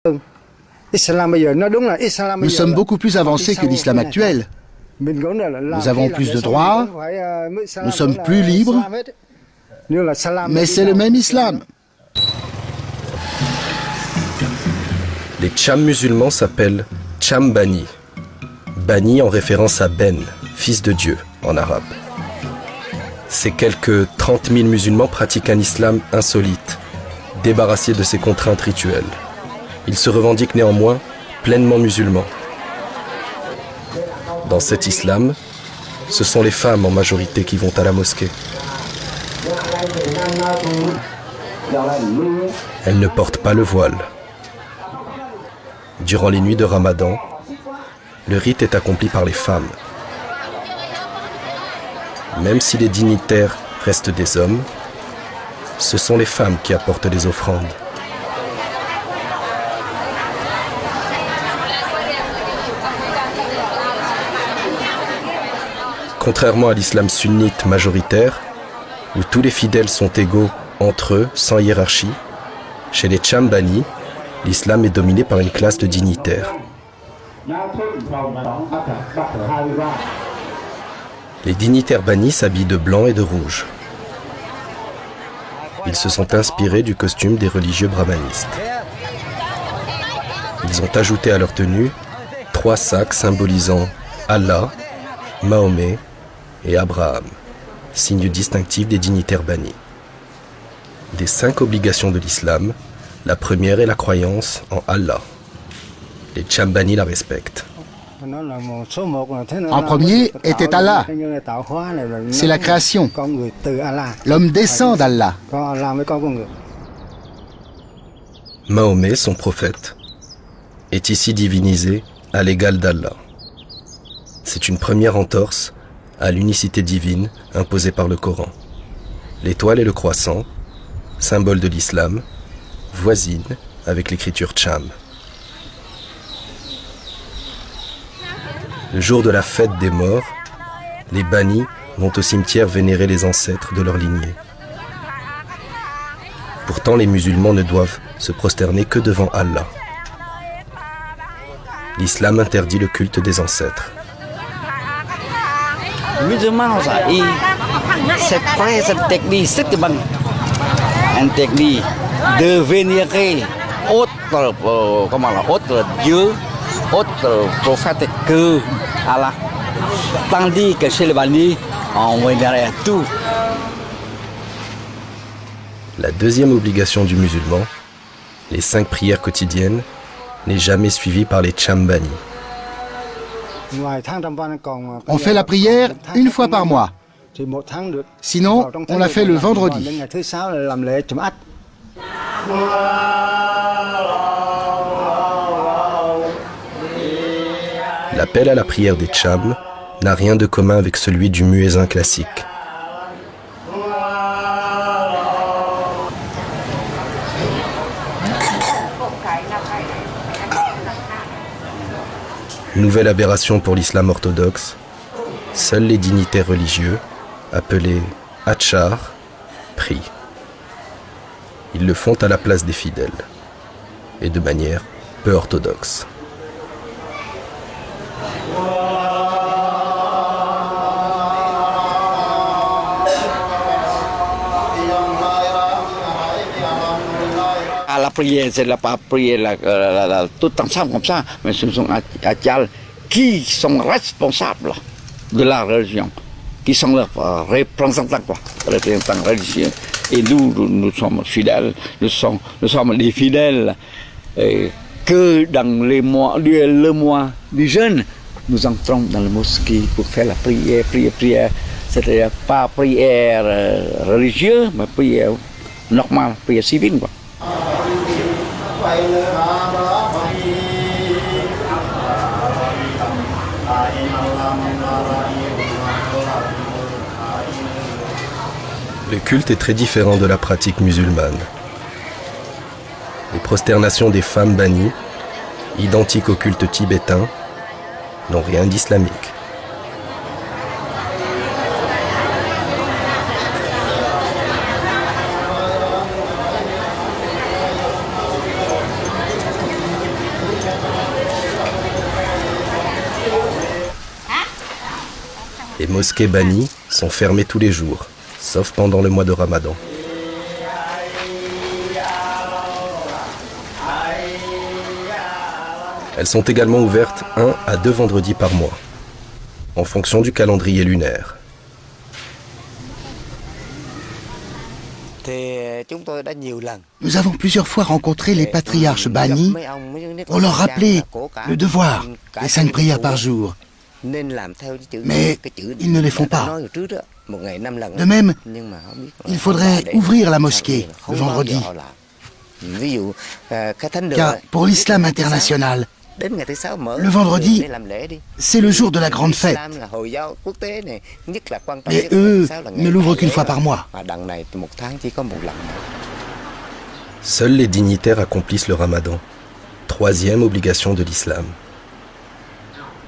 Nous sommes beaucoup plus avancés que l'islam actuel. Nous avons plus de droits, nous sommes plus libres, mais c'est le même islam. Les Cham musulmans s'appellent Cham Bani. Bani en référence à Ben, fils de Dieu en arabe. Ces quelques 30 000 musulmans pratiquent un islam insolite, débarrassé de ses contraintes rituelles. Ils se revendiquent néanmoins pleinement musulmans. Dans cet islam, ce sont les femmes en majorité qui vont à la mosquée. Elles ne portent pas le voile. Durant les nuits de Ramadan, le rite est accompli par les femmes. Même si les dignitaires restent des hommes, ce sont les femmes qui apportent les offrandes. Contrairement à l'islam sunnite majoritaire, où tous les fidèles sont égaux entre eux, sans hiérarchie, chez les Cham Bani, l'islam est dominé par une classe de dignitaires. Les dignitaires Bani s'habillent de blanc et de rouge. Ils se sont inspirés du costume des religieux brahmanistes. Ils ont ajouté à leur tenue 3 sacs symbolisant Allah, Mahomet et Abraham, signe distinctif des dignitaires Bani. Des 5 obligations de l'islam, la première est la croyance en Allah. Les Cham Bani la respectent. En premier était Allah. C'est la création. L'homme descend d'Allah. Mahomet, son prophète, est ici divinisé à l'égal d'Allah. C'est une première entorse à l'unicité divine imposée par le Coran. L'étoile et le croissant, symbole de l'islam, voisinent avec l'écriture Cham. Le jour de la fête des morts, les Bani vont au cimetière vénérer les ancêtres de leur lignée. Pourtant, les musulmans ne doivent se prosterner que devant Allah. L'islam interdit le culte des ancêtres. Musulman c'est presque une technique de vénérer autre Dieu, autre prophète que Allah. Tandis que chez les Bani, on vénère tout. La deuxième obligation du musulman, les 5 prières quotidiennes, n'est jamais suivie par les Cham Bani. On fait la prière une fois par mois. Sinon, on la fait le vendredi. L'appel à la prière des Cham n'a rien de commun avec celui du muezzin classique. Nouvelle aberration pour l'islam orthodoxe, seuls les dignitaires religieux, appelés Atchar, prient. Ils le font à la place des fidèles, et de manière peu orthodoxe. La prière, c'est la prière tout ensemble comme ça, mais ce sont Atchal qui sont responsables de la religion, qui sont leurs représentants religieux. Et nous sommes fidèles, nous sommes les fidèles que dans le mois du jeûne, nous entrons dans la mosquée pour faire la prière. C'est-à-dire pas prière religieuse, mais prière normale, prière civile, quoi. Le culte est très différent de la pratique musulmane. Les prosternations des femmes bannies, identiques au culte tibétain, n'ont rien d'islamique. Les mosquées bannies sont fermées tous les jours, sauf pendant le mois de Ramadan. Elles sont également ouvertes 1 à 2 vendredis par mois, en fonction du calendrier lunaire. Nous avons plusieurs fois rencontré les patriarches bannis pour leur rappeler le devoir des 5 prières par jour. Mais ils ne les font pas. De même, il faudrait ouvrir la mosquée le vendredi. Car pour l'islam international, le vendredi, c'est le jour de la grande fête. Et eux ne l'ouvrent qu'une fois par mois. Seuls les dignitaires accomplissent le Ramadan, 3e obligation de l'islam.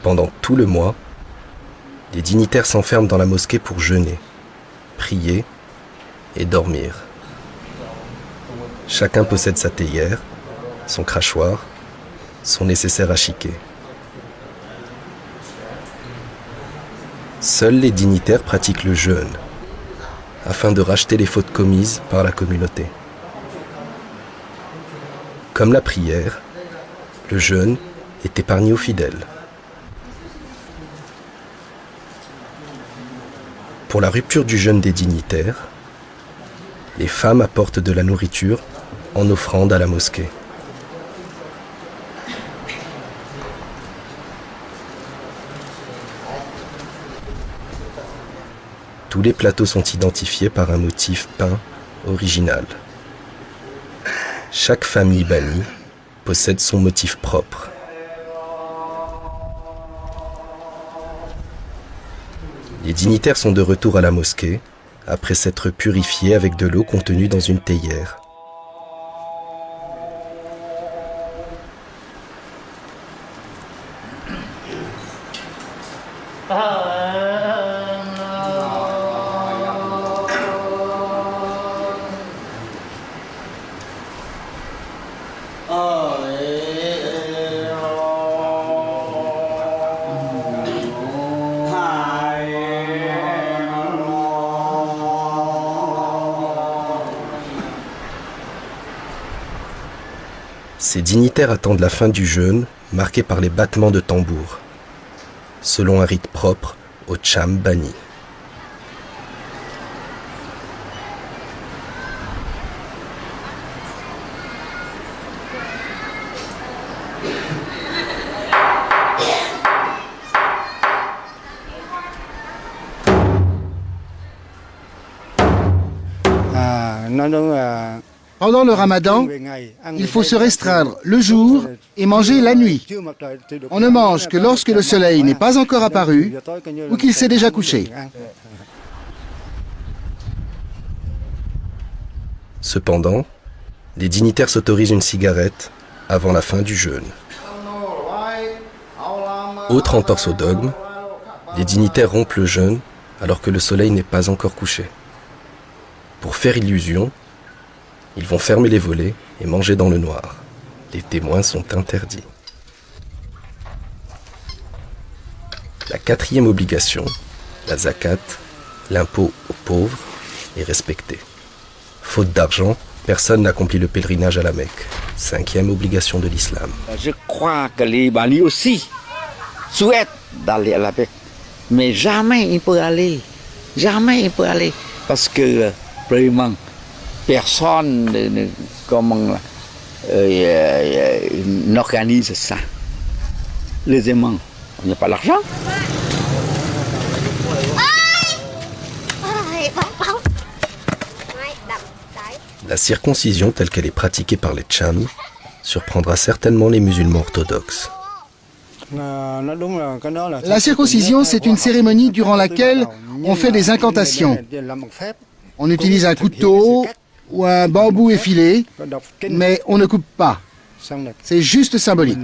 Pendant tout le mois, les dignitaires s'enferment dans la mosquée pour jeûner, prier et dormir. Chacun possède sa théière, son crachoir, son nécessaire à chiquer. Seuls les dignitaires pratiquent le jeûne, afin de racheter les fautes commises par la communauté. Comme la prière, le jeûne est épargné aux fidèles. Pour la rupture du jeûne des dignitaires, les femmes apportent de la nourriture en offrande à la mosquée. Tous les plateaux sont identifiés par un motif peint original. Chaque famille bannie possède son motif propre. Les dignitaires sont de retour à la mosquée après s'être purifiés avec de l'eau contenue dans une théière. Ces dignitaires attendent la fin du jeûne, marqué par les battements de tambour, selon un rite propre au Cham banni. Pendant le Ramadan, il faut se restreindre le jour et manger la nuit. On ne mange que lorsque le soleil n'est pas encore apparu ou qu'il s'est déjà couché. Cependant, les dignitaires s'autorisent une cigarette avant la fin du jeûne. Autre entorse au dogme, les dignitaires rompent le jeûne alors que le soleil n'est pas encore couché. Pour faire illusion, ils vont fermer les volets et manger dans le noir. Les témoins sont interdits. La 4e obligation, la zakat, l'impôt aux pauvres, est respectée. Faute d'argent, personne n'accomplit le pèlerinage à la Mecque. 5e obligation de l'islam. Je crois que les bannis aussi souhaitent d'aller à la Mecque. Mais jamais ils peuvent aller. Jamais ils peuvent aller. Parce que, premièrement, personne n'organise ça. Deuxièmement, on n'a pas l'argent. La circoncision telle qu'elle est pratiquée par les Cham surprendra certainement les musulmans orthodoxes. La circoncision, c'est une cérémonie durant laquelle on fait des incantations. On utilise un couteau ou un bambou effilé, mais on ne coupe pas. C'est juste symbolique.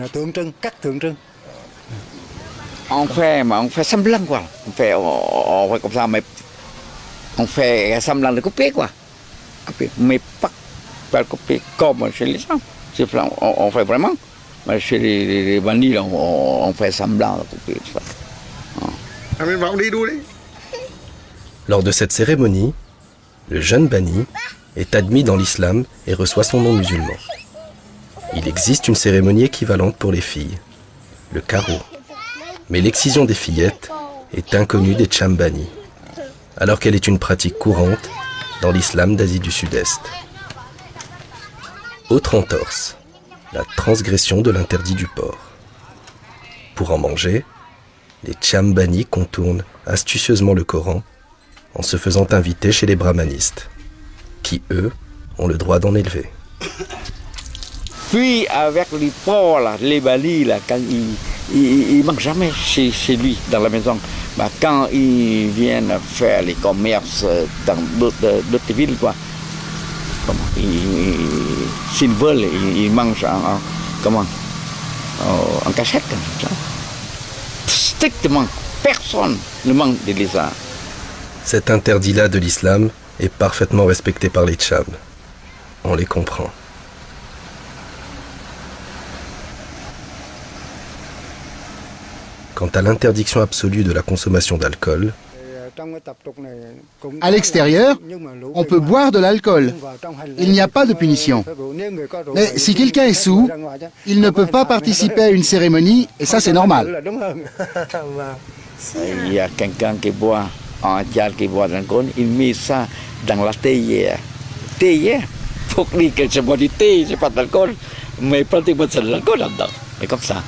On fait semblant quoi. On fait comme ça, mais on fait semblant de couper quoi. Couper, mais pas couper comme chez les gens. On fait vraiment. Mais chez les bannis, on fait semblant de couper. Lors de cette cérémonie, le jeune banni est admis dans l'islam et reçoit son nom musulman. Il existe une cérémonie équivalente pour les filles, le karo. Mais l'excision des fillettes est inconnue des Cham banni, alors qu'elle est une pratique courante dans l'islam d'Asie du Sud-Est. Autre entorse, la transgression de l'interdit du porc. Pour en manger, les Cham banni contournent astucieusement le Coran en se faisant inviter chez les brahmanistes, qui eux ont le droit d'en élever. Puis avec les porcs, là, les bannis, là, quand ils ne mangent jamais chez lui, dans la maison. Bah, quand ils viennent faire les commerces dans d'autres villes, quoi, s'ils veulent, ils mangent en cachette. Comme ça. Strictement, personne ne mange des lézards. Cet interdit-là de l'islam est parfaitement respecté par les Cham. On les comprend. Quant à l'interdiction absolue de la consommation d'alcool, À l'extérieur, on peut boire de l'alcool. Il n'y a pas de punition. Mais si quelqu'un est saoul, il ne peut pas participer à une cérémonie, et ça c'est normal. Il y a quelqu'un qui boit en Adjal, qui boit de l'alcool, il met ça dans la théière. Théière, il faut dire que c'est pas du thé, c'est pas de l'alcool, mais pratiquement c'est de l'alcool là-dedans. C'est comme ça.